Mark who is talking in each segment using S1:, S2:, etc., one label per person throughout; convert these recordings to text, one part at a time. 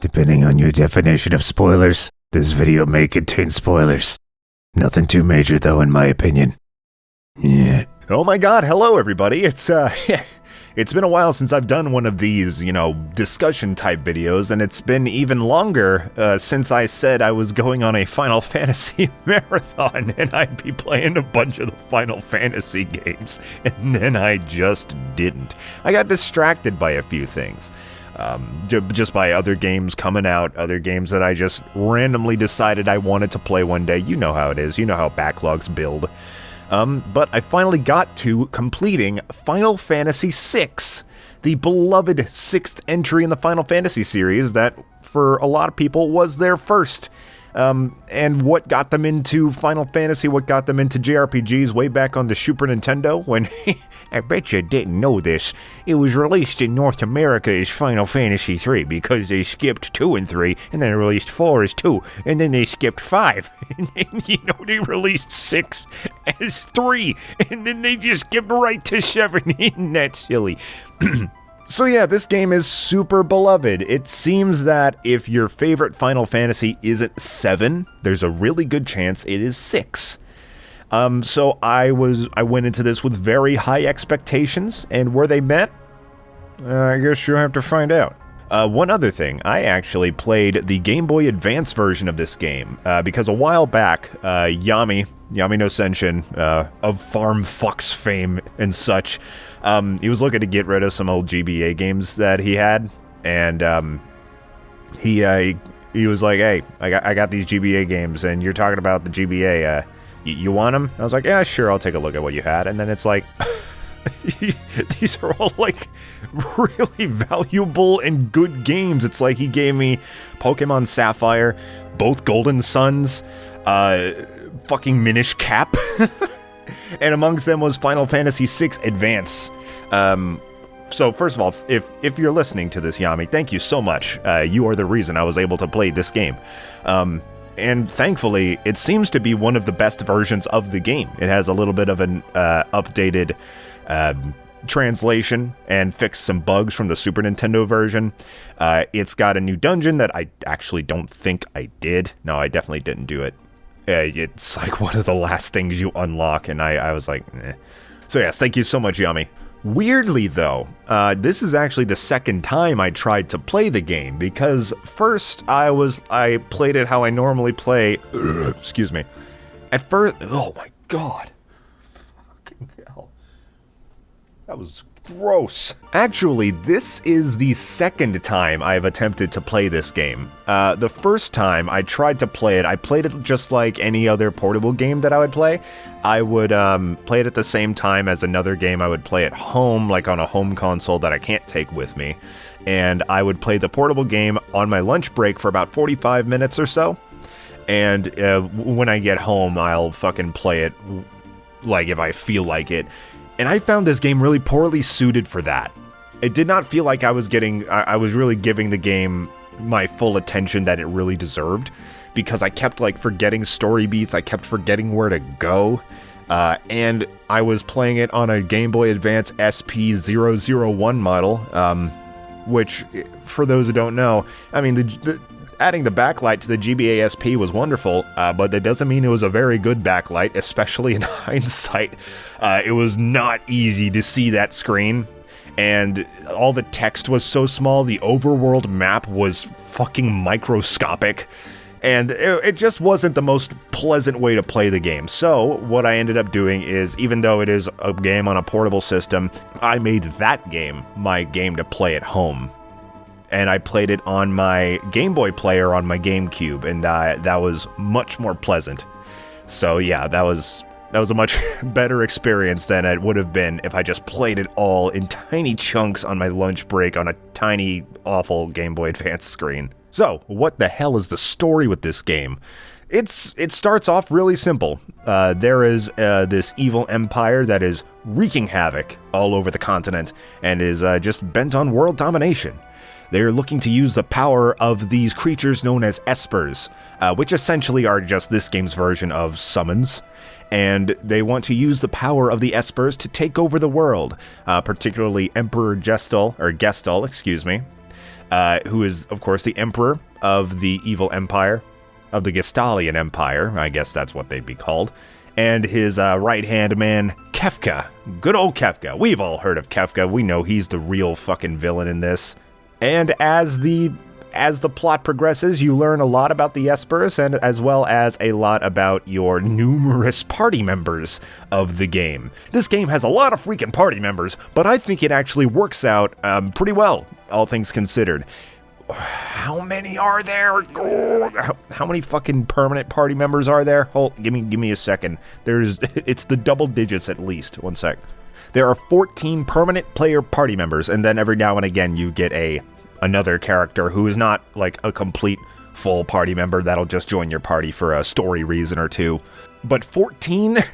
S1: Depending on your definition of spoilers, this video may contain spoilers. Nothing too major though, in my opinion. Yeah.
S2: Oh my god, hello everybody. It's been a while since I've done one of these, discussion type videos, and it's been even longer since I said I was going on a Final Fantasy marathon and I'd be playing a bunch of the Final Fantasy games, and then I just didn't. I got distracted by a few things. Just by other games coming out, other games that I just randomly decided I wanted to play one day. You know how it is, you know how backlogs build. But I finally got to completing Final Fantasy VI, the beloved sixth entry in the Final Fantasy series that, for a lot of people, was their first. And what got them into Final Fantasy, what got them into JRPGs way back on the Super Nintendo when, I bet you didn't know this, it was released in North America as Final Fantasy 3 because they skipped 2 and 3, and then released 4 as 2, and then they skipped 5, and then, they released 6 as 3, and then they just skipped right to 7, isn't that silly? So yeah, this game is super beloved. It seems that if your favorite Final Fantasy isn't 7, there's a really good chance it is 6. So I went into this with very high expectations, and were they met? I guess you'll have to find out. One other thing, I actually played the Game Boy Advance version of this game, because a while back, Yami no Senshin, of Farm Fucks fame and such, he was looking to get rid of some old GBA games that he had, and he was like, hey, I got these GBA games, and you're talking about the GBA, you want them? I was like, yeah, sure, I'll take a look at what you had, and then it's like, these are all, like, really valuable and good games. It's like he gave me Pokemon Sapphire, both Golden Suns, fucking Minish Cap, and amongst them was Final Fantasy VI Advance. So first of all, if you're listening to this, Yami, thank you so much. You are the reason I was able to play this game. And thankfully, it seems to be one of the best versions of the game. It has a little bit of an updated translation and fixed some bugs from the Super Nintendo version. It's got a new dungeon that I actually don't think I did. No, I definitely didn't do it. It's like one of the last things you unlock, and I was like, eh. So yes, thank you so much, Yami. Weirdly though, this is actually the second time I tried to play the game, because first I played it how I normally play, excuse me. At first, oh my god. Fucking hell. That was gross. Actually, this is the second time I've attempted to play this game. The first time I tried to play it, I played it just like any other portable game that I would play. I would play it at the same time as another game I would play at home, like on a home console that I can't take with me. And I would play the portable game on my lunch break for about 45 minutes or so. And when I get home, I'll fucking play it, like if I feel like it. And I found this game really poorly suited for that. It did not feel like I was really giving the game my full attention that it really deserved, because I kept like forgetting story beats, I kept forgetting where to go, and I was playing it on a Game Boy Advance SP001 model, which, for those who don't know, I mean, adding the backlight to the GBA SP was wonderful, but that doesn't mean it was a very good backlight, especially in hindsight. It was not easy to see that screen, and all the text was so small, the overworld map was fucking microscopic, and it just wasn't the most pleasant way to play the game. So what I ended up doing is, even though it is a game on a portable system, I made that game my game to play at home. And I played it on my Game Boy player on my GameCube, and that was much more pleasant. So yeah, that was a much better experience than it would have been if I just played it all in tiny chunks on my lunch break on a tiny, awful Game Boy Advance screen. So, what the hell is the story with this game? It starts off really simple. There is this evil empire that is wreaking havoc all over the continent and is just bent on world domination. They're looking to use the power of these creatures known as espers, which essentially are just this game's version of summons. And they want to use the power of the espers to take over the world, particularly Emperor Gestal, excuse me. who is, of course, the emperor of the evil empire, of the Gestalian Empire, I guess that's what they'd be called, and his right-hand man, Kefka. Good old Kefka. We've all heard of Kefka. We know he's the real fucking villain in this. And as the plot progresses, you learn a lot about the Espers, and as well as a lot about your numerous party members of the game. This game has a lot of freaking party members, but I think it actually works out pretty well, all things considered. How many are there? How many fucking permanent party members are there? Give me a second. It's the double digits at least. One sec. There are 14 permanent player party members, and then every now and again you get another character who is not like a complete full party member that'll just join your party for a story reason or two. But 14?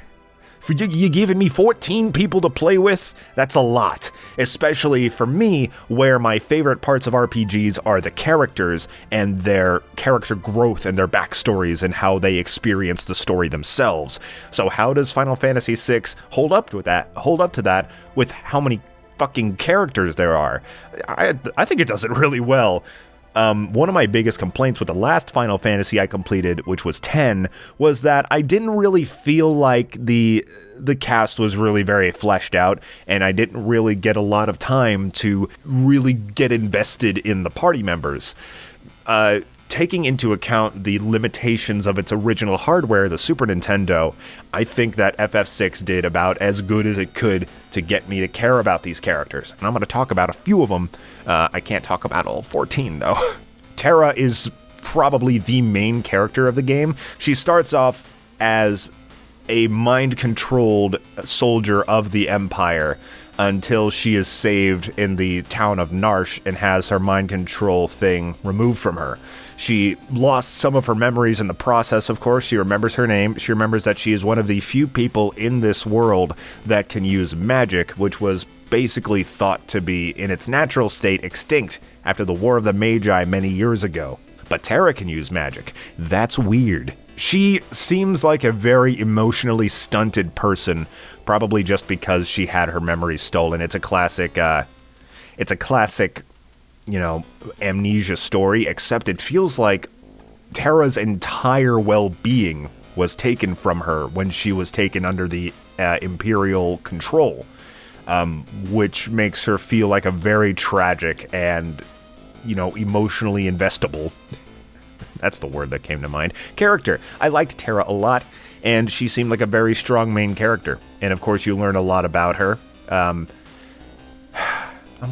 S2: You giving me 14 people to play with? That's a lot. Especially for me, where my favorite parts of RPGs are the characters and their character growth and their backstories and how they experience the story themselves. So how does Final Fantasy VI hold up to that with how many fucking characters there are? I think it does it really well. One of my biggest complaints with the last Final Fantasy I completed, which was 10, was that I didn't really feel like the cast was really very fleshed out, and I didn't really get a lot of time to really get invested in the party members. Taking into account the limitations of its original hardware, the Super Nintendo, I think that FF6 did about as good as it could to get me to care about these characters. And I'm going to talk about a few of them. I can't talk about all 14, though. Terra is probably the main character of the game. She starts off as a mind-controlled soldier of the Empire until she is saved in the town of Narsh and has her mind control thing removed from her. She lost some of her memories in the process, of course. She remembers her name. She remembers that she is one of the few people in this world that can use magic, which was basically thought to be, in its natural state, extinct after the War of the Magi many years ago. But Terra can use magic. That's weird. She seems like a very emotionally stunted person, probably just because she had her memories stolen. It's a classic, amnesia story, except it feels like Terra's entire well-being was taken from her when she was taken under the Imperial control, which makes her feel like a very tragic and, emotionally investable, that's the word that came to mind, character. I liked Terra a lot, and she seemed like a very strong main character. And of course, you learn a lot about her. I'm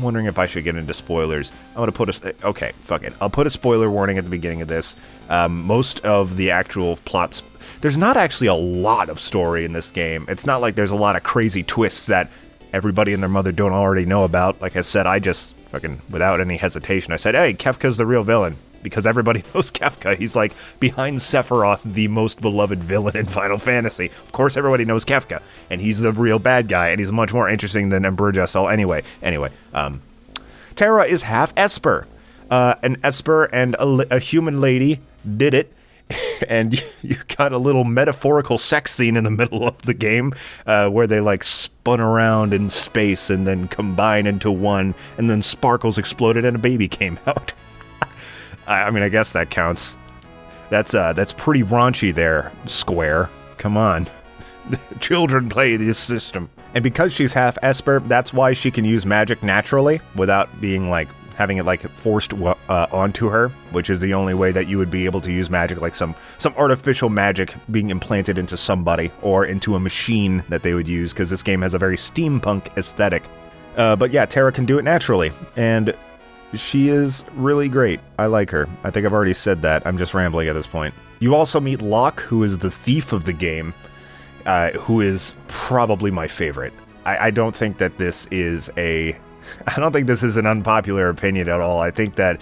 S2: wondering if I should get into spoilers. I'm going to okay, fuck it. I'll put a spoiler warning at the beginning of this. Most of the actual plots, there's not actually a lot of story in this game. It's not like there's a lot of crazy twists that everybody and their mother don't already know about. Like I said, I just fucking, without any hesitation, I said, hey, Kefka's the real villain. Because everybody knows Kefka. He's like behind Sephiroth, the most beloved villain in Final Fantasy. Of course, everybody knows Kefka, and he's the real bad guy, and he's much more interesting than Emperor Gestal. Anyway, Terra is half Esper. An Esper and a human lady did it, and you got a little metaphorical sex scene in the middle of the game where they like spun around in space and then combine into one, and then sparkles exploded and a baby came out. I mean, I guess that counts. That's pretty raunchy there, Square. Come on. Children play this system. And because she's half Esper, that's why she can use magic naturally without being like having it like forced onto her, which is the only way that you would be able to use magic, like some artificial magic being implanted into somebody or into a machine that they would use, because this game has a very steampunk aesthetic. But yeah, Terra can do it naturally, and she is really great. I like her. I think I've already said that. I'm just rambling at this point. You also meet Locke, who is the thief of the game, who is probably my favorite. I don't think that this is an unpopular opinion at all. I think that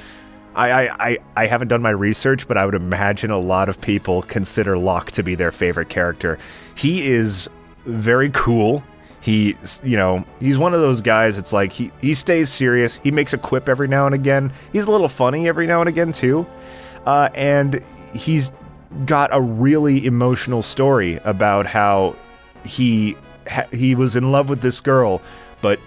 S2: I haven't done my research, but I would imagine a lot of people consider Locke to be their favorite character. He is very cool. He's one of those guys, it's like he stays serious. He makes a quip every now and again. He's a little funny every now and again, too. And he's got a really emotional story about how he was in love with this girl, but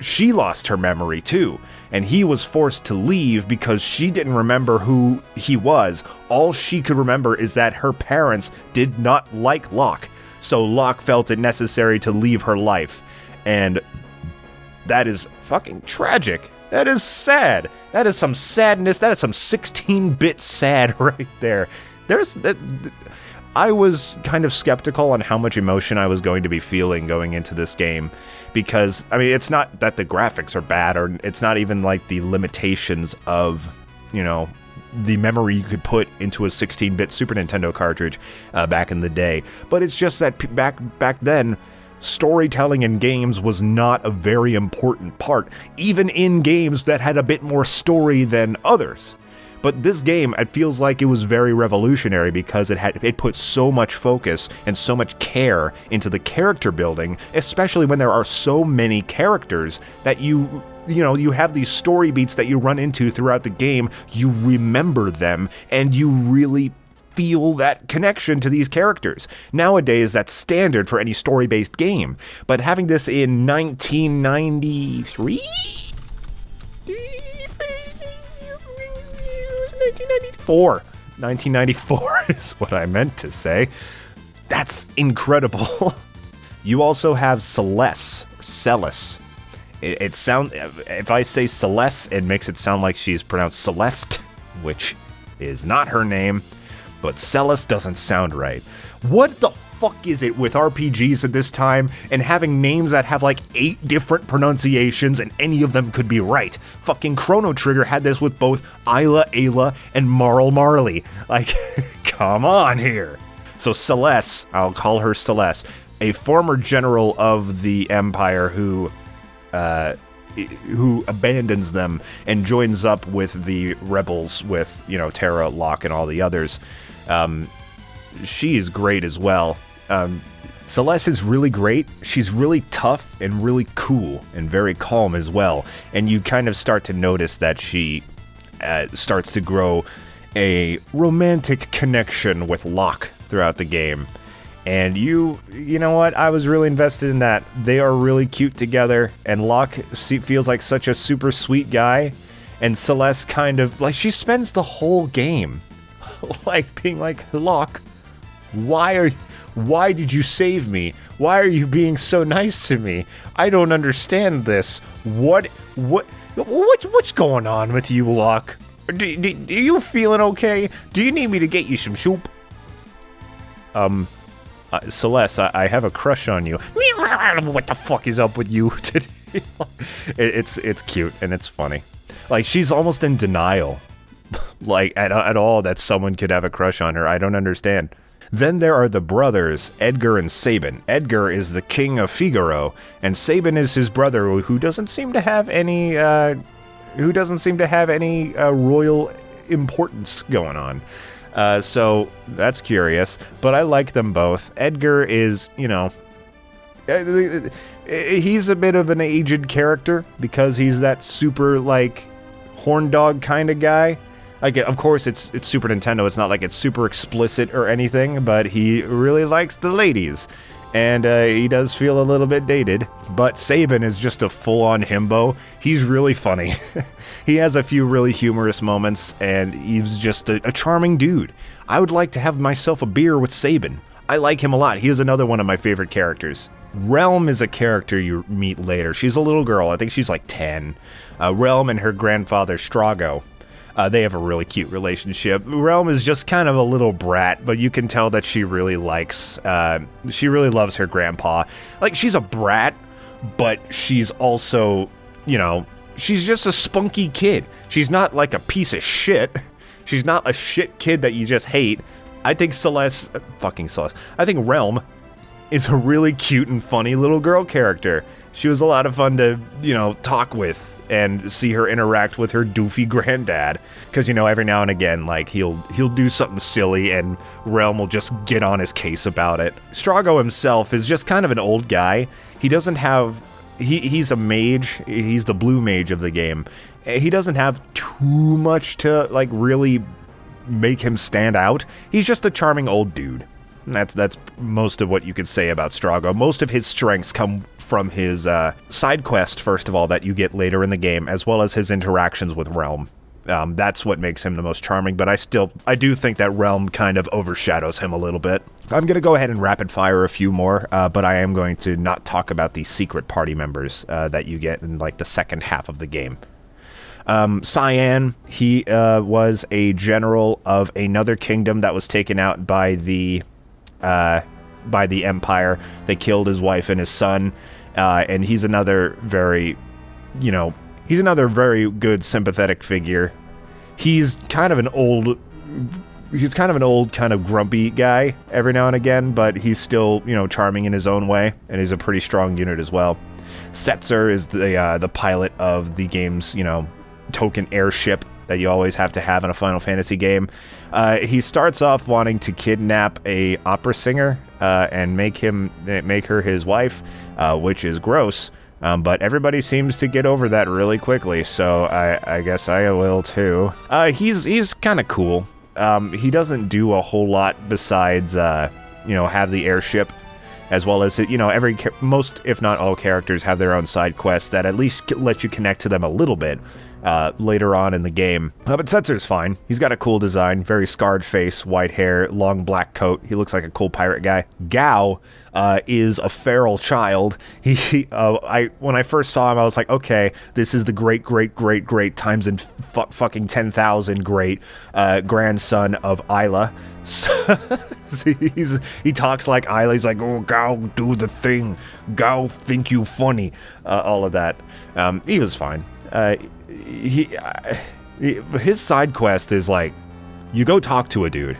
S2: she lost her memory too, and he was forced to leave because she didn't remember who he was. All she could remember is that her parents did not like Locke, so Locke felt it necessary to leave her life, and that is fucking tragic. That is sad. That is some sadness. That is some 16-bit sad right there. I was kind of skeptical on how much emotion I was going to be feeling going into this game, because, I mean, it's not that the graphics are bad, or it's not even like the limitations of, you know, the memory you could put into a 16-bit Super Nintendo cartridge back in the day, but it's just that back then, storytelling in games was not a very important part, even in games that had a bit more story than others. But this game, it feels like it was very revolutionary because it put so much focus and so much care into the character building, especially when there are so many characters that you have these story beats that you run into throughout the game, you remember them, and you really feel that connection to these characters. Nowadays, that's standard for any story-based game, but having this in 1993? 1994 is what I meant to say. That's incredible. You also have Celeste. It sounds, if I say Celeste, it makes it sound like she's pronounced Celeste, which is not her name, but Celeste doesn't sound right. What the fuck is it with RPGs at this time and having names that have like 8 different pronunciations and any of them could be right? Fucking Chrono Trigger had this with both Isla, Ayla, and Marl Marley. Like, come on here. So Celeste, I'll call her Celeste, a former general of the Empire who abandons them and joins up with the rebels, with, you know, Terra, Locke, and all the others. She is great as well. Celeste is really great. She's really tough and really cool and very calm as well. And you kind of start to notice that she starts to grow a romantic connection with Locke throughout the game. And you know what? I was really invested in that. They are really cute together, and Locke feels like such a super sweet guy. And Celeste kind of, like, she spends the whole game like being like, Locke, why did you save me? Why are you being so nice to me? I don't understand this. What's going on with you, Locke? Do you feeling okay? Do you need me to get you some soup? Celeste, I have a crush on you. What the fuck is up with you today? It's cute and it's funny. Like, she's almost in denial, like at all, that someone could have a crush on her. I don't understand. Then there are the brothers, Edgar and Sabin. Edgar is the king of Figaro, and Sabin is his brother, who doesn't seem to have any royal importance going on. So that's curious, but I like them both. Edgar is, you know, he's a bit of an aged character because he's that super, like, horn dog kind of guy. Like, of course, it's Super Nintendo. It's not like it's super explicit or anything, but he really likes the ladies. And he does feel a little bit dated. But Sabin is just a full-on himbo. He's really funny. He has a few really humorous moments, and he's just a charming dude. I would like to have myself a beer with Sabin. I like him a lot. He is another one of my favorite characters. Relm is a character you meet later. She's a little girl. I think she's like 10. Relm and her grandfather, Strago. They have a really cute relationship. Relm is just kind of a little brat, but you can tell that she really loves her grandpa. Like, she's a brat, but she's also, you know, she's just a spunky kid. She's not like a piece of shit. She's not a shit kid that you just hate. I think I think Relm is a really cute and funny little girl character. She was a lot of fun to, you know, talk with and see her interact with her doofy granddad. Because, you know, every now and again, like, he'll do something silly and Relm will just get on his case about it. Strago himself is just kind of an old guy. He doesn't have... He's a mage. He's the blue mage of the game. He doesn't have too much to, like, really make him stand out. He's just a charming old dude. That's most of what you could say about Strago. Most of his strengths come from his side quest, first of all, that you get later in the game, as well as his interactions with Realm. That's what makes him the most charming, but I do think that Realm kind of overshadows him a little bit. I'm going to go ahead and rapid fire a few more, but I am going to not talk about the secret party members that you get in like the second half of the game. Cyan, he was a general of another kingdom that was taken out by the Empire. They killed his wife and his son, and he's another very good sympathetic figure. He's kind of an old, kind of grumpy guy every now and again, but he's still, charming in his own way, and he's a pretty strong unit as well. Setzer is the pilot of the game's, token airship that you always have to have in a Final Fantasy game. He starts off wanting to kidnap a opera singer and make her his wife, which is gross. But everybody seems to get over that really quickly, so I guess I will too. He's kind of cool. He doesn't do a whole lot besides, have the airship, as well as, most, if not all characters have their own side quests that at least let you connect to them a little bit later on in the game. But Setzer's fine. He's got a cool design, very scarred face, white hair, long black coat. He looks like a cool pirate guy. Gao is a feral child. When I first saw him, I was like, okay, this is the great times in fucking 10,000 great grandson of Isla. He talks like Isla. He's like, oh, Gao, do the thing. Gao, think you funny. All of that. He was fine. His side quest is like, you go talk to a dude.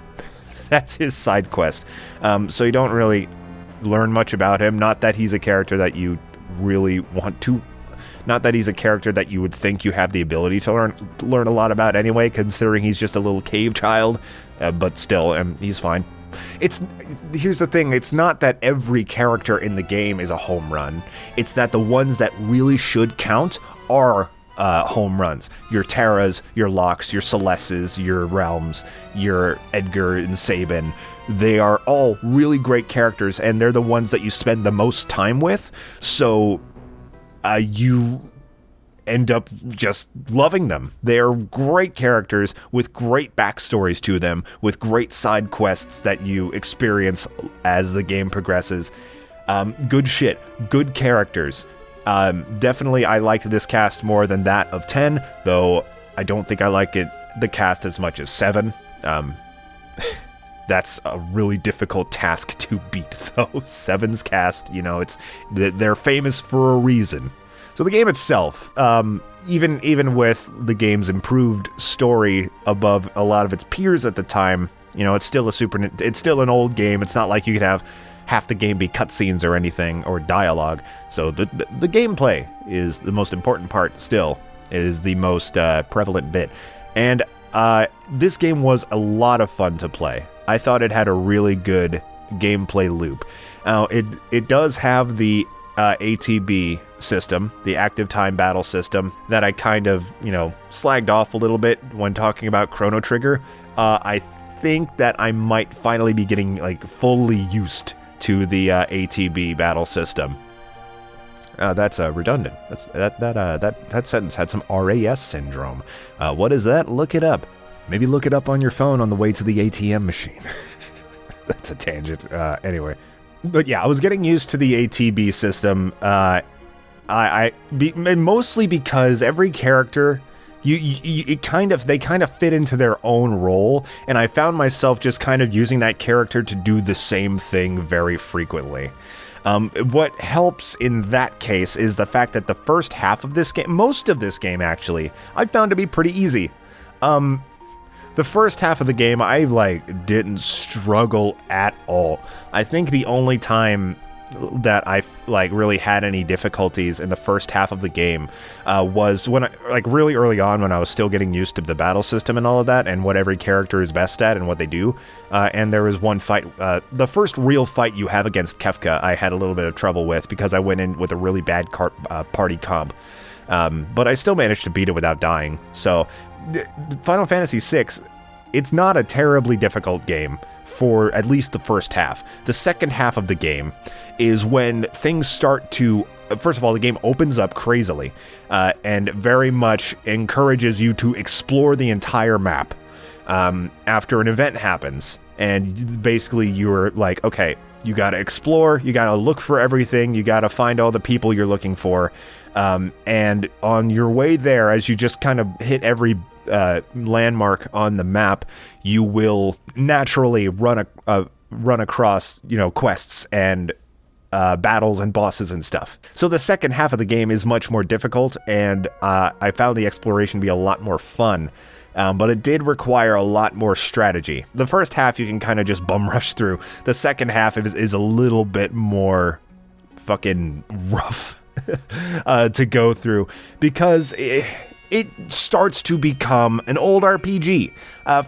S2: That's his side quest. So you don't really learn much about him. Not that he's a character that you really want to. Not that he's a character that you would think you have the ability to learn a lot about anyway, considering he's just a little cave child. But still, he's fine. Here's the thing, it's not that every character in the game is a home run. It's that the ones that really should count are home runs. Your Terras, your Locks, your Celestes, your Realms, your Edgar and Sabin. They are all really great characters, and they're the ones that you spend the most time with, so you end up just loving them. They're great characters with great backstories to them, with great side quests that you experience as the game progresses. Good shit. Good characters. Definitely I liked this cast more than that of 10, though I don't think I like the cast as much as 7. That's a really difficult task to beat, though. 7's cast, they're famous for a reason. So the game itself, even with the game's improved story above a lot of its peers at the time, it's still it's still an old game. It's not like you could have half the game be cutscenes or anything, or dialogue. So the gameplay is the most important part still. It is the most prevalent bit. And this game was a lot of fun to play. I thought it had a really good gameplay loop. Now, it does have the ATB system, the active time battle system, that I kind of, slagged off a little bit when talking about Chrono Trigger. I think that I might finally be getting fully used to the ATB battle system. That's redundant. That sentence had some RAS syndrome. What is that? Look it up. Maybe look it up on your phone on the way to the ATM machine. That's a tangent. Anyway. But yeah, I was getting used to the ATB system. Mostly because every character, they kind of fit into their own role, and I found myself just kind of using that character to do the same thing very frequently. What helps in that case is the fact that the first half of this game, most of this game actually, I found to be pretty easy. The first half of the game, I didn't struggle at all. I think the only time that I really had any difficulties in the first half of the game was when really early on, when I was still getting used to the battle system and all of that, and what every character is best at and what they do. And there was one fight, the first real fight you have against Kefka, I had a little bit of trouble with because I went in with a really bad party comp. But I still managed to beat it without dying. So Final Fantasy VI, it's not a terribly difficult game for at least the first half. The second half of the game is when things start to... First of all, the game opens up crazily and very much encourages you to explore the entire map after an event happens. And basically you're like, okay, you got to explore, you got to look for everything, you got to find all the people you're looking for. And on your way there, as you just kind of hit every landmark on the map, you will naturally run across, quests and battles and bosses and stuff. So the second half of the game is much more difficult, and I found the exploration to be a lot more fun. But it did require a lot more strategy. The first half you can kind of just bum rush through. The second half is a little bit more fucking rough to go through, because it starts to become an old RPG.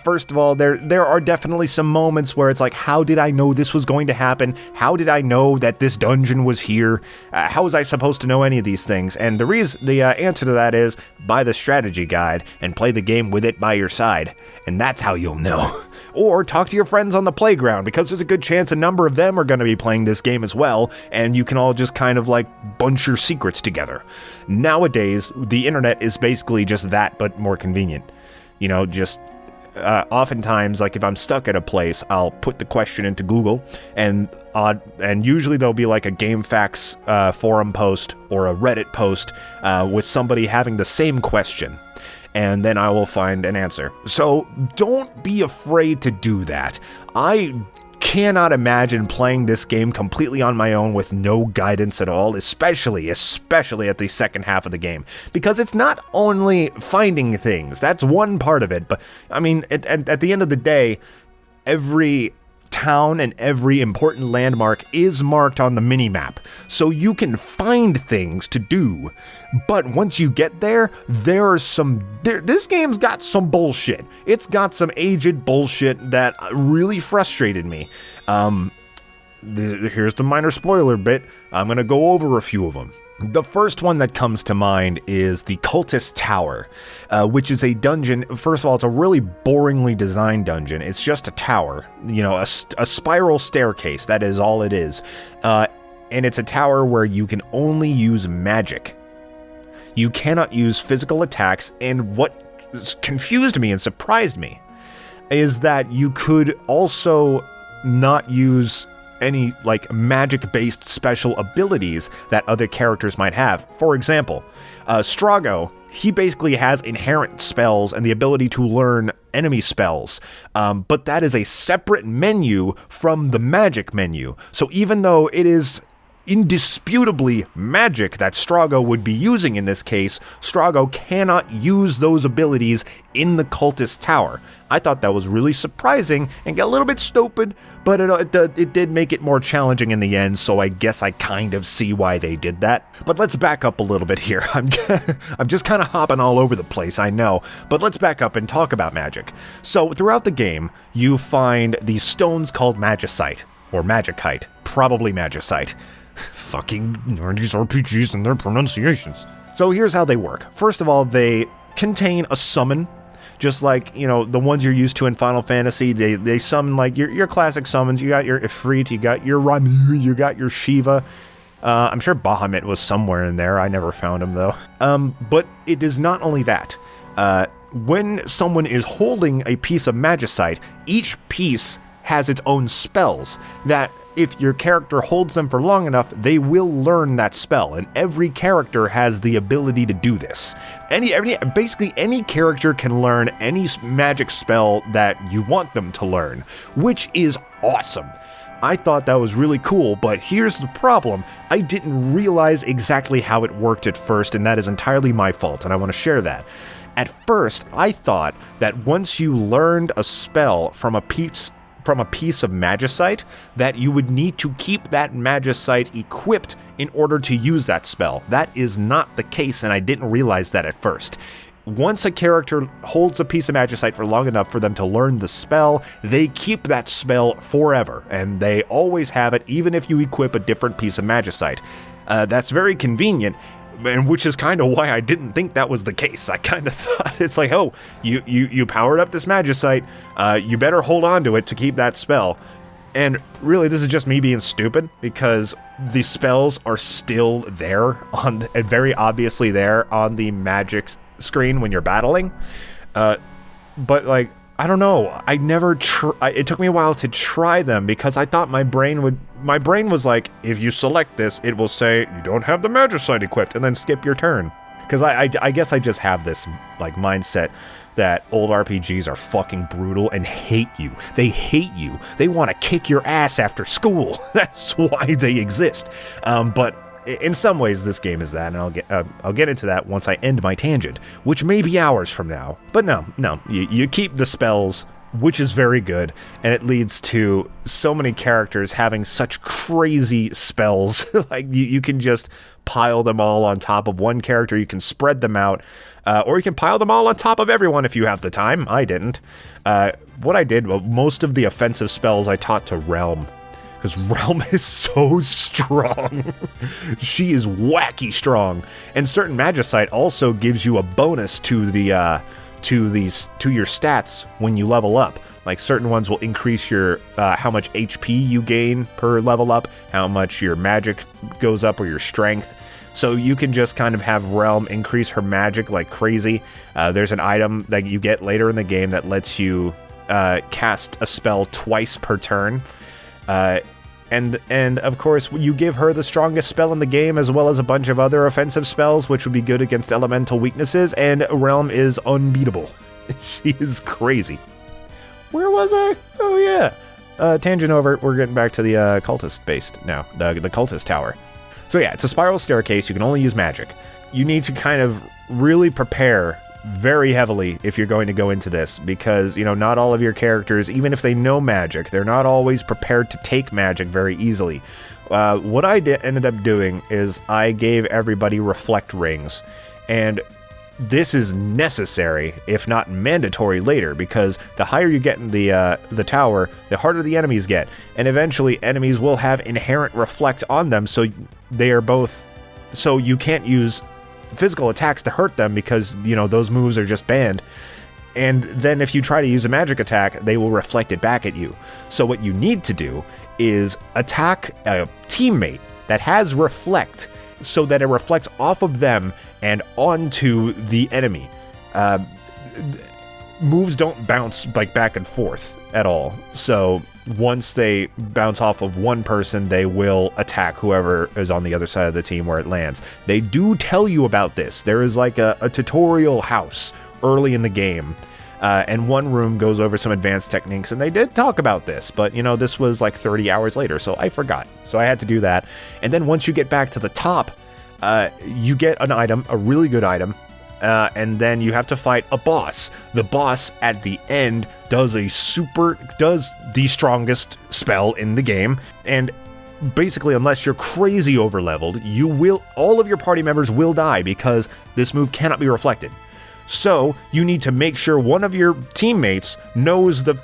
S2: First of all, there are definitely some moments where it's like, how did I know this was going to happen? How did I know that this dungeon was here? How was I supposed to know any of these things? And the answer to that is buy the strategy guide and play the game with it by your side. And that's how you'll know. Or talk to your friends on the playground, because there's a good chance a number of them are going to be playing this game as well, and you can all just kind of like bunch your secrets together. Nowadays, the internet is basically just that, but more convenient. Oftentimes, like if I'm stuck at a place, I'll put the question into Google, and usually there'll be like a GameFAQs forum post or a Reddit post with somebody having the same question. And then I will find an answer. So don't be afraid to do that. I cannot imagine playing this game completely on my own with no guidance at all, especially at the second half of the game, because it's not only finding things. That's one part of it, but I mean, at the end of the day, every town and every important landmark is marked on the minimap, so you can find things to do. But once you get there, this game's got some bullshit. It's got some aged bullshit that really frustrated me. Here's the minor spoiler bit. I'm gonna go over a few of them. The first one that comes to mind is the Cultist Tower, which is a dungeon. First of all, it's a really boringly designed dungeon. It's just a tower, a spiral staircase. That is all it is. And it's a tower where you can only use magic. You cannot use physical attacks, and what confused me and surprised me is that you could also not use any like magic-based special abilities that other characters might have. For example, Strago, he basically has inherent spells and the ability to learn enemy spells, but that is a separate menu from the magic menu. So even though it is indisputably magic that Strago would be using in this case, Strago cannot use those abilities in the Cultist Tower. I thought that was really surprising and got a little bit stupid, but it did make it more challenging in the end, so I guess I kind of see why they did that. But let's back up a little bit here. I'm just kind of hopping all over the place, I know, but let's back up and talk about magic. So throughout the game, you find these stones called magicite, or magicite, probably magicite. Fucking 90s RPGs and their pronunciations. So here's how they work. First of all, they contain a summon, just like, the ones you're used to in Final Fantasy. They summon like your classic summons. You got your Ifrit, you got your Ramuh, you got your Shiva. I'm sure Bahamut was somewhere in there. I never found him though. But it is not only that. When someone is holding a piece of magicite, each piece has its own spells that if your character holds them for long enough, they will learn that spell, and every character has the ability to do this. Basically any character can learn any magic spell that you want them to learn, which is awesome. I thought that was really cool, but here's the problem. I didn't realize exactly how it worked at first, and that is entirely my fault, and I want to share that. At first, I thought that once you learned a spell from a piece of magicite, that you would need to keep that magicite equipped in order to use that spell. That is not the case, and I didn't realize that at first. Once a character holds a piece of magicite for long enough for them to learn the spell, they keep that spell forever, and they always have it even if you equip a different piece of magicite. That's very convenient, And which is kind of why I didn't think that was the case. I kind of thought it's like, oh, you powered up this magicite, you better hold on to it to keep that spell. And really, this is just me being stupid, because the spells are still there, and very obviously there on the magic screen when you're battling. But like, I don't know, it took me a while to try them, because I thought my brain was like, if you select this, it will say, you don't have the magicite equipped, and then skip your turn. Because I guess I just have this like mindset that old RPGs are fucking brutal and hate you. They hate you. They want to kick your ass after school. That's why they exist. But in some ways, this game is that, and I'll get into that once I end my tangent, which may be hours from now. But no, you keep the spells, which is very good, and it leads to so many characters having such crazy spells. Like, you can just pile them all on top of one character, you can spread them out, or you can pile them all on top of everyone if you have the time. I didn't. What I did, well, most of the offensive spells I taught to Realm, because Realm is so strong. She is wacky strong. And certain magicite also gives you a bonus to your stats when you level up. Like, certain ones will increase your how much HP you gain per level up, how much your magic goes up, or your strength. So you can just kind of have Realm increase her magic like crazy. There's an item that you get later in the game that lets you cast a spell twice per turn. And of course, you give her the strongest spell in the game, as well as a bunch of other offensive spells, which would be good against elemental weaknesses, and Realm is unbeatable. She is crazy. Where was I? Oh yeah. Tangent over, we're getting back to the cultist based now, the Cultist Tower. So yeah, it's a spiral staircase, you can only use magic. You need to kind of really prepare very heavily if you're going to go into this, because, you know, not all of your characters, even if they know magic, they're not always prepared to take magic very easily. What I ended up doing is I gave everybody reflect rings, and this is necessary, if not mandatory, later, because the higher you get in the tower, the harder the enemies get, and eventually enemies will have inherent reflect on them, so you can't use physical attacks to hurt them, because, you know, those moves are just banned. And then if you try to use a magic attack, they will reflect it back at you. So what you need to do is attack a teammate that has reflect, so that it reflects off of them and onto the enemy. Moves don't bounce like back and forth at all. So once they bounce off of one person, they will attack whoever is on the other side of the team where it lands. They do tell you about this. There is like a tutorial house early in the game, and one room goes over some advanced techniques, and they did talk about this, but, you know, this was like 30 hours later, so I forgot. So I had to do that. And then once you get back to the top, you get an item, a really good item, and then you have to fight a boss. The boss at the end does the strongest spell in the game, and basically, unless you're crazy overleveled, all of your party members will die, because this move cannot be reflected. So you need to make sure one of your teammates knows the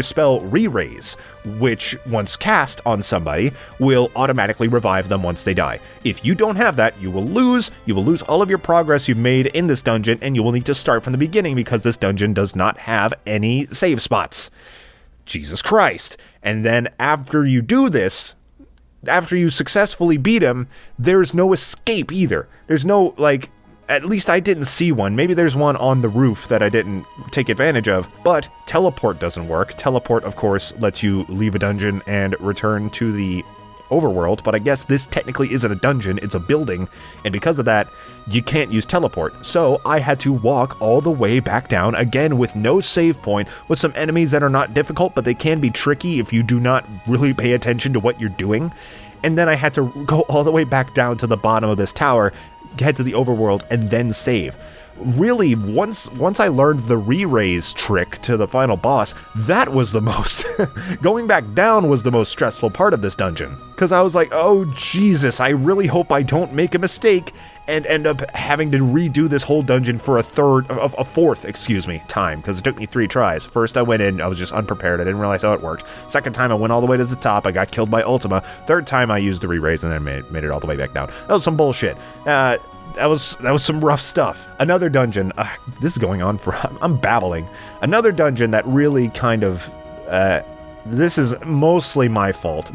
S2: spell Re-Raise, which, once cast on somebody, will automatically revive them once they die. If you don't have that, you will lose all of your progress you've made in this dungeon, and you will need to start from the beginning, because this dungeon does not have any save spots. Jesus Christ. And then after you do this, after you successfully beat him, there's no escape either. There's no, like, at least I didn't see one. Maybe there's one on the roof that I didn't take advantage of, but teleport doesn't work. Teleport, of course, lets you leave a dungeon and return to the overworld, but I guess this technically isn't a dungeon, it's a building, and because of that, you can't use teleport. So I had to walk all the way back down, again with no save point, with some enemies that are not difficult, but they can be tricky if you do not really pay attention to what you're doing. And then I had to go all the way back down to the bottom of this tower, head to the overworld, and then save. Really, once I learned the re-raise trick to the final boss, that was the most going back down was the most stressful part of this dungeon, because I was like, oh Jesus, I really hope I don't make a mistake and end up having to redo this whole dungeon for a fourth time, because it took me 3 tries. First I went in, I was just unprepared, I didn't realize how it worked. Second time I went all the way to the top, I got killed by Ultima. Third time I used the re-raise and then made it all the way back down. That was some bullshit. that was some rough stuff. Another dungeon, this is going on for, I'm babbling. Another dungeon that really kind of, this is mostly my fault,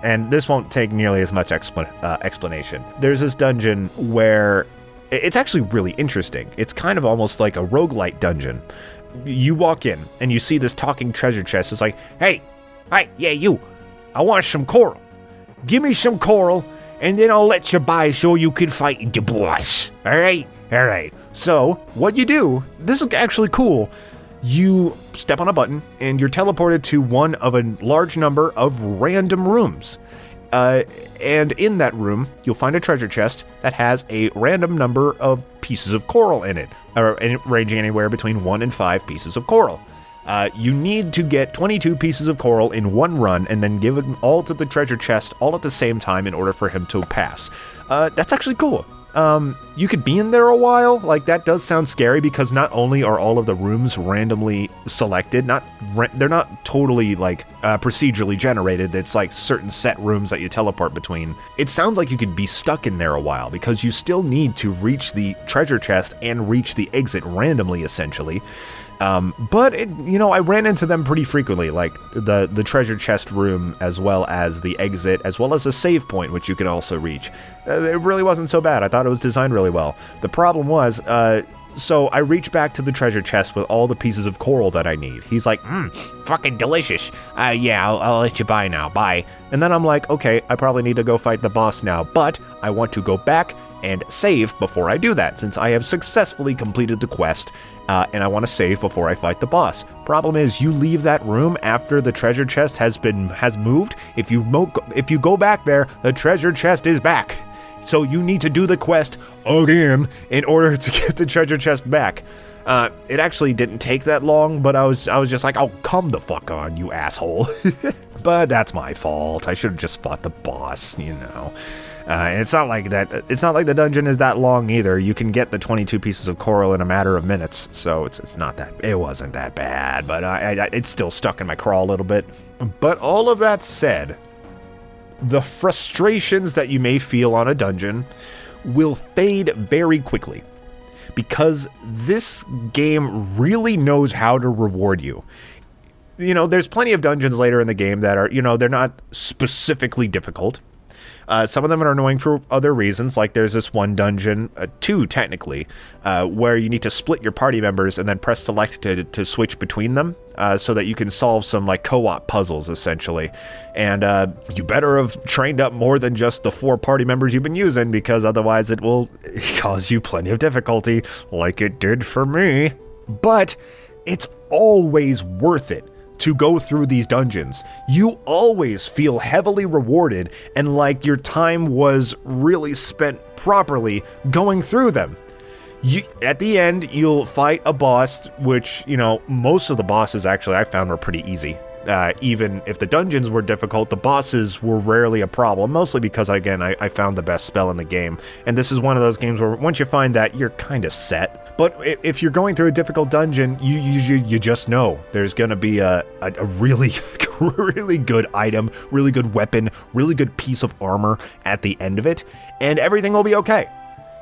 S2: and this won't take nearly as much explanation. There's this dungeon where it's actually really interesting. It's kind of almost like a roguelite dungeon. You walk in and you see this talking treasure chest. It's like, hey, yeah, you, I want some coral. Give me some coral, and then I'll let you by so you can fight the boss. All right. So what you do, this is actually cool. You step on a button and you're teleported to one of a large number of random rooms. And in that room, you'll find a treasure chest that has a random number of pieces of coral in it, ranging anywhere between 1 and 5 pieces of coral. You need to get 22 pieces of coral in one run and then give them all to the treasure chest all at the same time in order for him to pass. That's actually cool. You could be in there a while. Like, that does sound scary because not only are all of the rooms randomly selected, they're not totally like procedurally generated. It's like certain set rooms that you teleport between. It sounds like you could be stuck in there a while because you still need to reach the treasure chest and reach the exit randomly, essentially. But I ran into them pretty frequently, like the treasure chest room, as well as the exit, as well as a save point, which you can also reach. It really wasn't so bad. I thought it was designed really well. The problem was, so I reached back to the treasure chest with all the pieces of coral that I need. He's like, fucking delicious. Yeah, I'll let you by now. Bye. And then I'm like, okay, I probably need to go fight the boss now, but I want to go back and save before I do that, since I have successfully completed the quest. And I want to save before I fight the boss. Problem is, you leave that room after the treasure chest has moved. If you go back there, the treasure chest is back. So you need to do the quest again in order to get the treasure chest back. It actually didn't take that long, but I was just like, oh, come the fuck on, you asshole. But that's my fault. I should have just fought the boss, And it's not like that. It's not like the dungeon is that long either. You can get the 22 pieces of coral in a matter of minutes, so it's not that. It wasn't that bad, but it's still stuck in my craw a little bit. But all of that said, the frustrations that you may feel on a dungeon will fade very quickly, because this game really knows how to reward you. There's plenty of dungeons later in the game that are, they're not specifically difficult. Some of them are annoying for other reasons, like there's this one dungeon, 2 technically, where you need to split your party members and then press select to switch between them, so that you can solve some like co-op puzzles, essentially. And you better have trained up more than just the 4 party members you've been using, because otherwise it will cause you plenty of difficulty, like it did for me. But it's always worth it to go through these dungeons. You always feel heavily rewarded and like your time was really spent properly going through them. At the end, you'll fight a boss, which, most of the bosses actually I found were pretty easy. Even if the dungeons were difficult, the bosses were rarely a problem, mostly because, again, I found the best spell in the game. And this is one of those games where once you find that, you're kind of set. But if you're going through a difficult dungeon, you just know there's going to be a really, really good item, really good weapon, really good piece of armor at the end of it, and everything will be okay.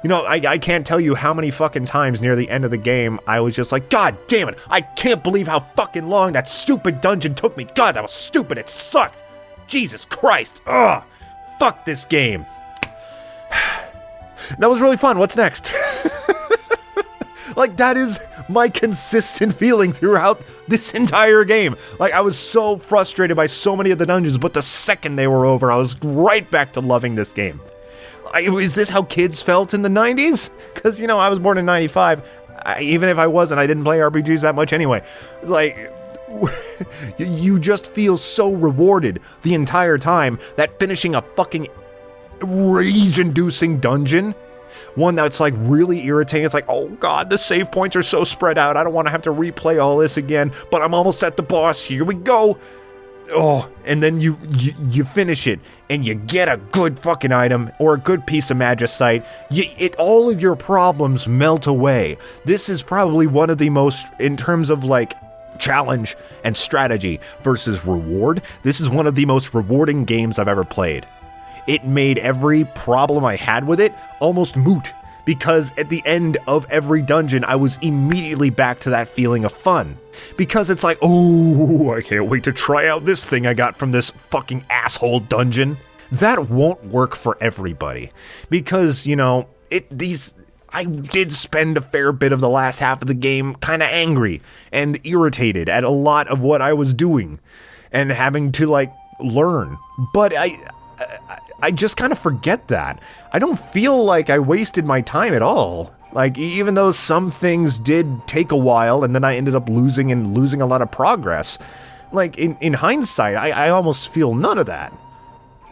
S2: I can't tell you how many fucking times near the end of the game I was just like, God damn it, I can't believe how fucking long that stupid dungeon took me. God, that was stupid. It sucked. Jesus Christ. Ugh. Fuck this game. That was really fun. What's next? Like, that is my consistent feeling throughout this entire game. Like, I was so frustrated by so many of the dungeons, but the second they were over, I was right back to loving this game. Is this how kids felt in the 90s? Because, I was born in 95. Even if I wasn't, I didn't play RPGs that much anyway. Like, you just feel so rewarded the entire time that finishing a fucking rage-inducing dungeon, one that's like really irritating. It's like, oh God, the save points are so spread out. I don't want to have to replay all this again, but I'm almost at the boss. Here we go. Oh, and then you finish it and you get a good fucking item or a good piece of magicite. All of your problems melt away. This is probably one of the most, in terms of like challenge and strategy versus reward, this is one of the most rewarding games I've ever played. It made every problem I had with it almost moot, because at the end of every dungeon, I was immediately back to that feeling of fun. Because it's like, oh, I can't wait to try out this thing I got from this fucking asshole dungeon. That won't work for everybody. Because, you know, I did spend a fair bit of the last half of the game kind of angry and irritated at a lot of what I was doing and having to, like, learn. But I just kind of forget that. I don't feel like I wasted my time at all. Like, even though some things did take a while and then I ended up losing a lot of progress, like, in hindsight, I almost feel none of that.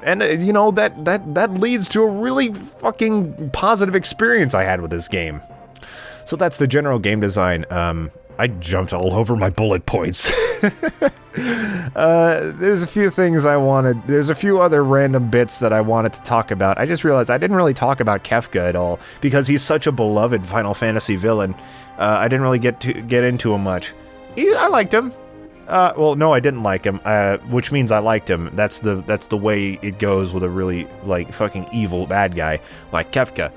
S2: And, you know, that leads to a really fucking positive experience I had with this game. So that's the general game design. I jumped all over my bullet points. There's a few things there's a few other random bits that I wanted to talk about. I just realized I didn't really talk about Kefka at all, because he's such a beloved Final Fantasy villain. I didn't really get into him much. I liked him. Well, no, I didn't like him, which means I liked him. That's the way it goes with a really, like, fucking evil bad guy like Kefka.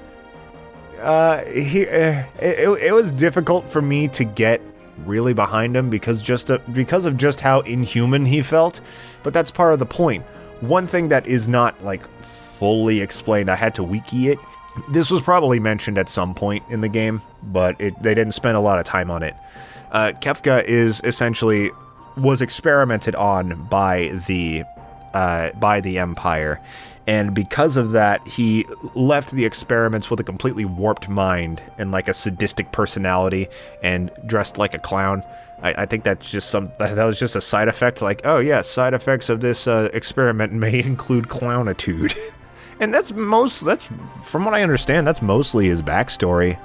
S2: It was difficult for me to get really behind him because of just how inhuman he felt, but that's part of the point. One thing that is not, like, fully explained, I had to wiki it. This was probably mentioned at some point in the game, but they didn't spend a lot of time on it. Kefka was experimented on by the Empire, and because of that, he left the experiments with a completely warped mind and, like, a sadistic personality and dressed like a clown. I think that was just a side effect, like, oh yeah, side effects of this experiment may include clownitude. And that's from what I understand, that's mostly his backstory.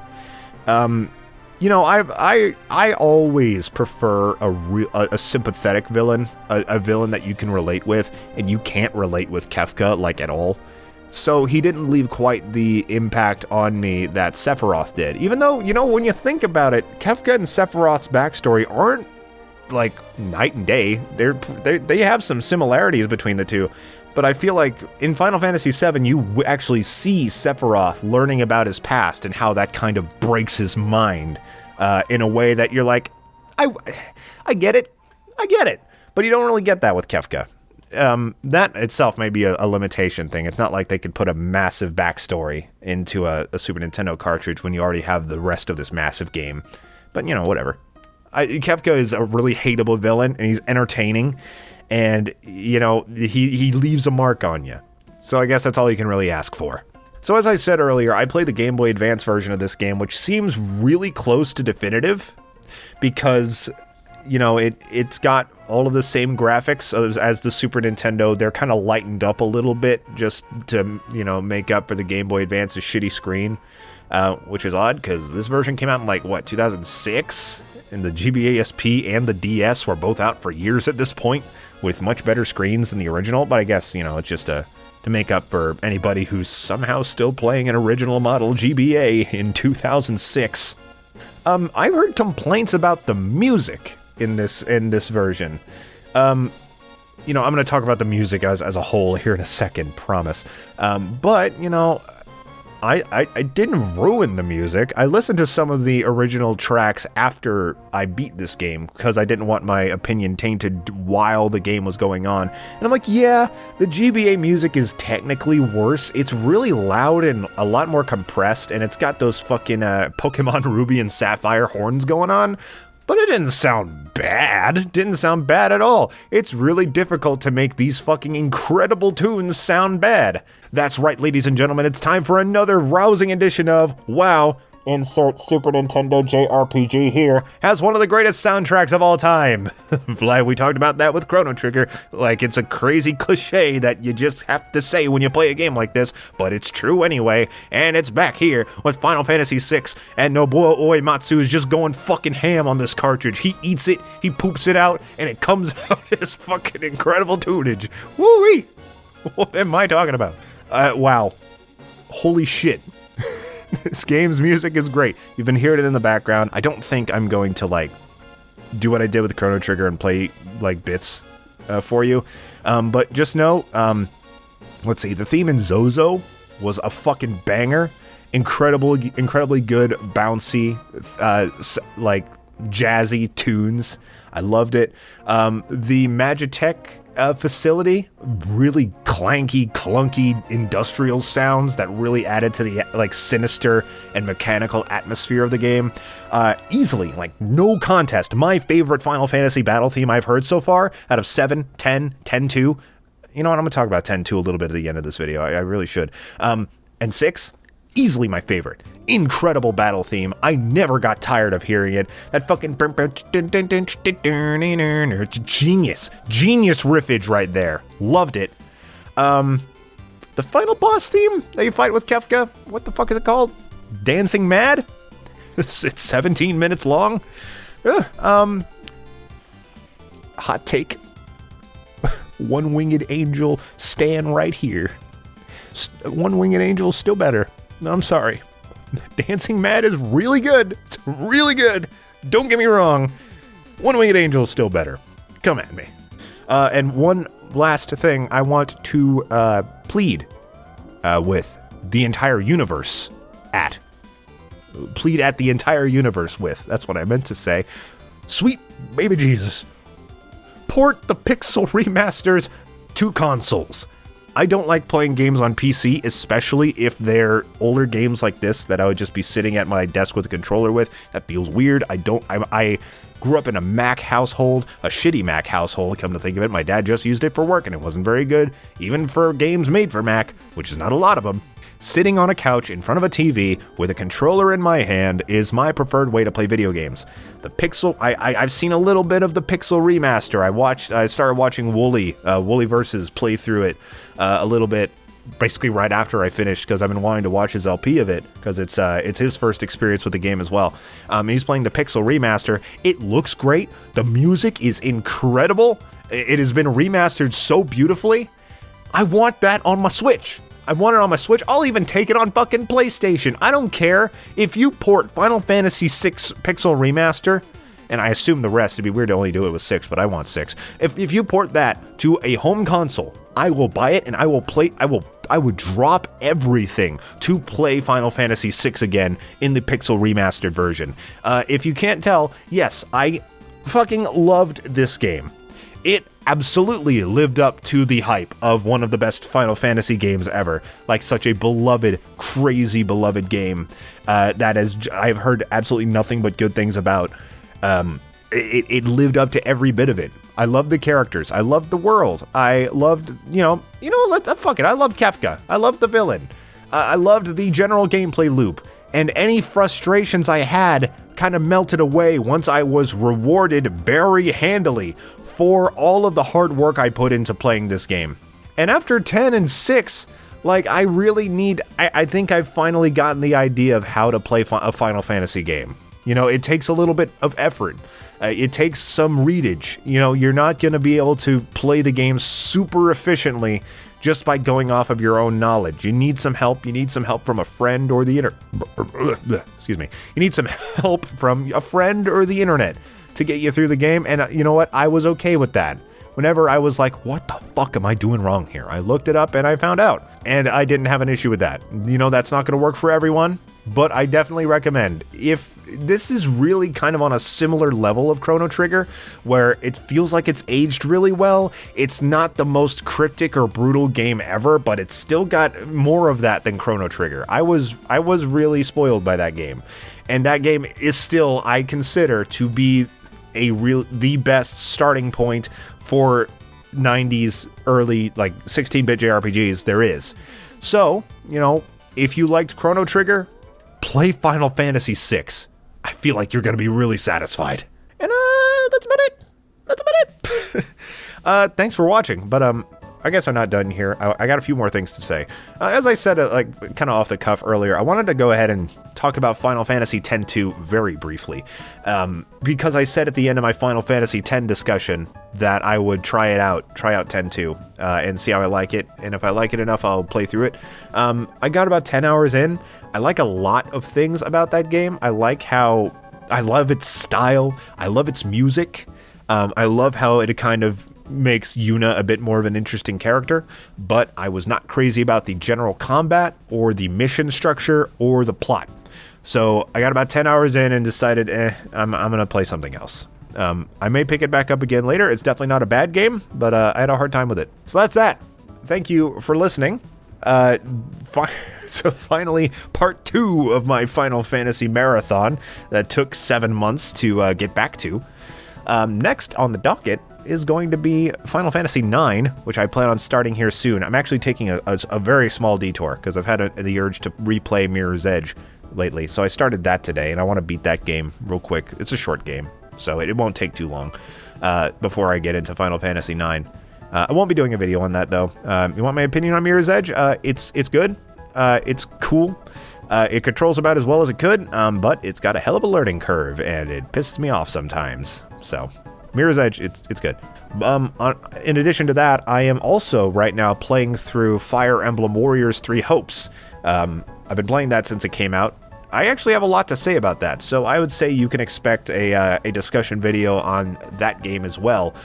S2: You know, I always prefer a sympathetic villain, a villain that you can relate with, and you can't relate with Kefka, like, at all. So he didn't leave quite the impact on me that Sephiroth did. Even though, you know, when you think about it, Kefka and Sephiroth's backstory aren't, like, night and day. They have some similarities between the two. But I feel like in Final Fantasy VII, you actually see Sephiroth learning about his past and how that kind of breaks his mind in a way that you're like, I get it. But you don't really get that with Kefka. That itself may be a limitation thing. It's not like they could put a massive backstory into a Super Nintendo cartridge when you already have the rest of this massive game. But, you know, whatever. Kefka is a really hateable villain, and he's entertaining. And, you know, he leaves a mark on you. So I guess that's all you can really ask for. So as I said earlier, I played the Game Boy Advance version of this game, which seems really close to definitive, because, you know, it's got all of the same graphics as the Super Nintendo. They're kind of lightened up a little bit just to, you know, make up for the Game Boy Advance's shitty screen, which is odd because this version came out in, like, what, 2006? And the GBA SP and the DS were both out for years at this point, with much better screens than the original. But I guess, you know, it's just to make up for anybody who's somehow still playing an original model GBA in 2006. I've heard complaints about the music in this version. You know, I'm going to talk about the music as a whole here in a second, promise. But, you know, I didn't ruin the music. I listened to some of the original tracks after I beat this game because I didn't want my opinion tainted while the game was going on. And I'm like, yeah, the GBA music is technically worse. It's really loud and a lot more compressed, and it's got those fucking Pokemon Ruby and Sapphire horns going on. But it didn't sound bad. Didn't sound bad at all. It's really difficult to make these fucking incredible tunes sound bad. That's right, ladies and gentlemen, it's time for another rousing edition of WoW. Insert Super Nintendo JRPG here, has one of the greatest soundtracks of all time. We talked about that with Chrono Trigger, like it's a crazy cliche that you just have to say when you play a game like this, but it's true anyway, and it's back here with Final Fantasy VI, and Nobuo Uematsu is just going fucking ham on this cartridge. He eats it, he poops it out, and it comes out as fucking incredible tunage. Woo-wee! What am I talking about? Wow. Holy shit. This game's music is great. You've been hearing it in the background. I don't think I'm going to, like, do what I did with Chrono Trigger and play, like, bits for you. But just know, let's see, the theme in Zozo was a fucking banger. incredibly good, bouncy, like jazzy tunes. I loved it. The Magitech facility, really clanky, clunky industrial sounds that really added to the like sinister and mechanical atmosphere of the game. Easily, like no contest, my favorite Final Fantasy battle theme I've heard so far out of 7, 10, 10-2. You know what, I'm going to talk about 10-2 a little bit at the end of this video. I really should. And 6, easily my favorite. Incredible battle theme. I never got tired of hearing it. That fucking genius riffage right there. Loved it. The final boss theme that you fight with Kefka, what the fuck is it called? Dancing Mad? It's 17 minutes long. Hot take. One-winged angel, stand right here. One-winged angel is still better. No, I'm sorry. Dancing Mad is really good. It's really good. Don't get me wrong. One-winged angel is still better. Come at me. And one last thing I want to plead with the entire universe at. Plead at the entire universe with. That's what I meant to say. Sweet baby Jesus. Port the Pixel remasters to consoles. I don't like playing games on PC, especially if they're older games like this that I would just be sitting at my desk with a controller with. That feels weird. I grew up in a Mac household, a shitty Mac household, come to think of it. My dad just used it for work and it wasn't very good, even for games made for Mac, which is not a lot of them. Sitting on a couch in front of a TV with a controller in my hand is my preferred way to play video games. The Pixel, I've seen a little bit of the Pixel remaster. I started watching Wooly Versus play through it a little bit, basically right after I finished, because I've been wanting to watch his LP of it, because it's his first experience with the game as well. He's playing the Pixel remaster. It looks great. The music is incredible. It has been remastered so beautifully. I want that on my Switch. I want it on my Switch. I'll even take it on fucking PlayStation. I don't care. If you port Final Fantasy VI Pixel Remaster, and I assume the rest, it'd be weird to only do it with 6, but I want 6. If you port that to a home console, I will buy it and I will play. I would drop everything to play Final Fantasy VI again in the Pixel Remastered version. If you can't tell, yes, I fucking loved this game. It absolutely lived up to the hype of one of the best Final Fantasy games ever. Like such a beloved, crazy beloved game I've heard absolutely nothing but good things about. It lived up to every bit of it. I loved the characters. I loved the world. I loved, fuck it. I loved Kefka. I loved the villain. I loved the general gameplay loop. And any frustrations I had kind of melted away once I was rewarded very handily for all of the hard work I put into playing this game. And after 10 and 6, like, I think I've finally gotten the idea of how to play a Final Fantasy game. You know, it takes a little bit of effort. It takes some readage. You know, you're not going to be able to play the game super efficiently just by going off of your own knowledge. You need some help. You need some help from a friend or the Excuse me. You need some help from a friend or the internet to get you through the game. And you know what? I was okay with that. Whenever I was like, what the fuck am I doing wrong here? I looked it up and I found out. And I didn't have an issue with that. You know, that's not going to work for everyone, but I definitely recommend. If this is really kind of on a similar level of Chrono Trigger, where it feels like it's aged really well. It's not the most cryptic or brutal game ever, but it's still got more of that than Chrono Trigger. I was really spoiled by that game. And that game is still, I consider, to be the best starting point for 90s early, like 16-bit JRPGs there is. So, you know, if you liked Chrono Trigger, play Final Fantasy VI. I feel like you're going to be really satisfied. And that's about it. That's about it. Thanks for watching, but I guess I'm not done here. I got a few more things to say. As I said, like kind of off the cuff earlier, I wanted to go ahead and talk about Final Fantasy X-2 very briefly, because I said at the end of my Final Fantasy X discussion that I would try out X-2, and see how I like it, and if I like it enough, I'll play through it. I got about 10 hours in. I like a lot of things about that game. I love its style. I love its music. I love how it kind of makes Yuna a bit more of an interesting character, but I was not crazy about the general combat or the mission structure or the plot. So I got about 10 hours in and decided, I'm going to play something else. I may pick it back up again later. It's definitely not a bad game, but I had a hard time with it. So that's that. Thank you for listening. So finally, part 2 of my Final Fantasy marathon that took 7 months to get back to. Next on the docket is going to be Final Fantasy IX, which I plan on starting here soon. I'm actually taking a very small detour because I've had the urge to replay Mirror's Edge lately. So I started that today, and I want to beat that game real quick. It's a short game, so it won't take too long before I get into Final Fantasy IX. I won't be doing a video on that, though. You want my opinion on Mirror's Edge? It's good. It's cool. It controls about as well as it could, but it's got a hell of a learning curve, and it pisses me off sometimes. So, Mirror's Edge, it's good. In addition to that, I am also right now playing through Fire Emblem Warriors 3 Hopes. I've been playing that since it came out. I actually have a lot to say about that, so I would say you can expect a discussion video on that game as well.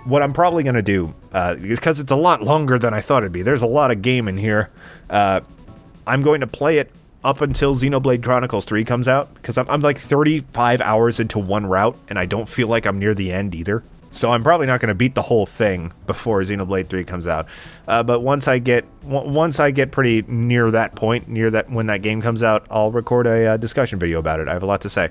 S2: What I'm probably going to do, because it's a lot longer than I thought it'd be, there's a lot of game in here, I'm going to play it up until Xenoblade Chronicles 3 comes out, because I'm like 35 hours into one route, and I don't feel like I'm near the end either. So I'm probably not going to beat the whole thing before Xenoblade 3 comes out. But once I get pretty near that point, when that game comes out, I'll record a discussion video about it. I have a lot to say.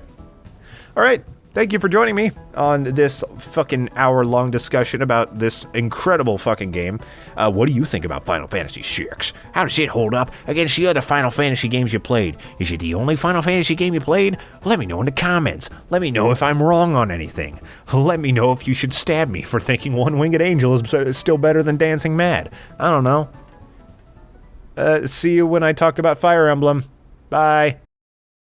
S2: All right. Thank you for joining me on this fucking hour-long discussion about this incredible fucking game. What do you think about Final Fantasy VI? How does it hold up against the other Final Fantasy games you played? Is it the only Final Fantasy game you played? Let me know in the comments. Let me know if I'm wrong on anything. Let me know if you should stab me for thinking One Winged Angel is still better than Dancing Mad. I don't know. See you when I talk about Fire Emblem. Bye.